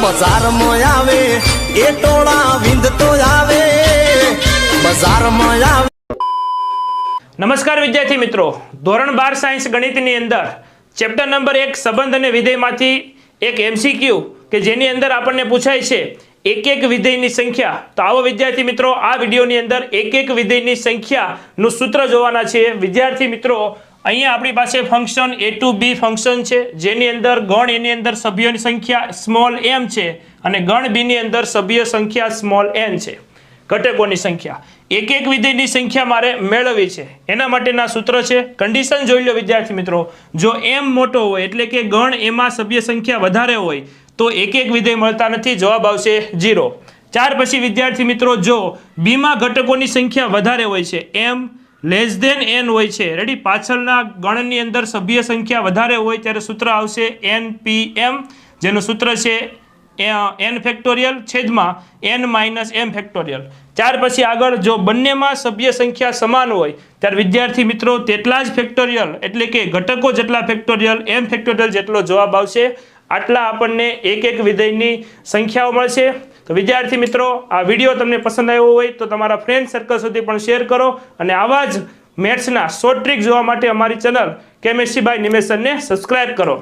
બજારમાં આવે એ ટોળા વિંધતો આવે બજારમાં આવે। નમસ્કાર વિદ્યાર્થી મિત્રો, ધોરણ 12 સાયન્સ ગણિતની અંદર ચેપ્ટર નંબર 1 સંબંધ અને વિધેયમાંથી એક MCQ કે જેની અંદર આપણને પૂછાય છે એક વિધેયની સંખ્યા। તો આવો વિદ્યાર્થી મિત્રો, આ વિડિયોની અંદર એક વિધેયની સંખ્યાનું સૂત્ર જોવાના છે। વિદ્યાર્થી મિત્રો, અહીંયા આપણી પાસે function a to b function છે, જેની અંદર ગણ એની અંદર સભ્યોની સંખ્યા સ્મોલ m છે અને ગણ b ની અંદર સભ્ય સંખ્યા સ્મોલ n છે, ઘટકોની સંખ્યા। એક વિધેયની સંખ્યા મારે મેળવવી છે, એના માટેના સૂત્ર છે। કન્ડિશન જોઈ લો વિદ્યાર્થી મિત્રો, જો m મોટો હોય એટલે કે ગણ એમાં સભ્ય સંખ્યા વધારે હોય તો એક વિધેય મળતા નથી, જવાબ આવશે 0। ત્યાર પછી વિદ્યાર્થી મિત્રો, જો b માં ઘટકોની સંખ્યા વધારે હોય છે, m લેસ ધેન n હોય છે, રેડી, પાછળના ગણની અંદર સભ્ય સંખ્યા વધારે હોય ત્યારે સૂત્ર આવશે npm, જેનું સૂત્ર છે n ફેક્ટોરિયલ છેદમાં n માઇનસ m ફેક્ટોરિયલ। ત્યાર પછી આગળ, જો બંનેમાં સભ્ય સંખ્યા સમાન હોય ત્યારે વિદ્યાર્થી મિત્રો તેટલા જ ફેક્ટોરિયલ એટલે કે ઘટકો જેટલા ફેક્ટોરિયલ m ફેક્ટોરિયલ જેટલો જવાબ આવશે। આટલા આપણને એક વિધેયની સંખ્યાઓ મળશે। તો વિદ્યાર્થી મિત્રો, આ વિડીયો તમને પસંદ આવ્યો હોય તો તમારા ફ્રેન્ડ સર્કલ સુધી પણ શેર કરો અને આવા જ મેથ્સના શોર્ટ ટ્રીક જોવા માટે અમારી ચેનલ કેમેસ્ટ્રી બાય નિમેશનને સબસ્ક્રાઇબ કરો।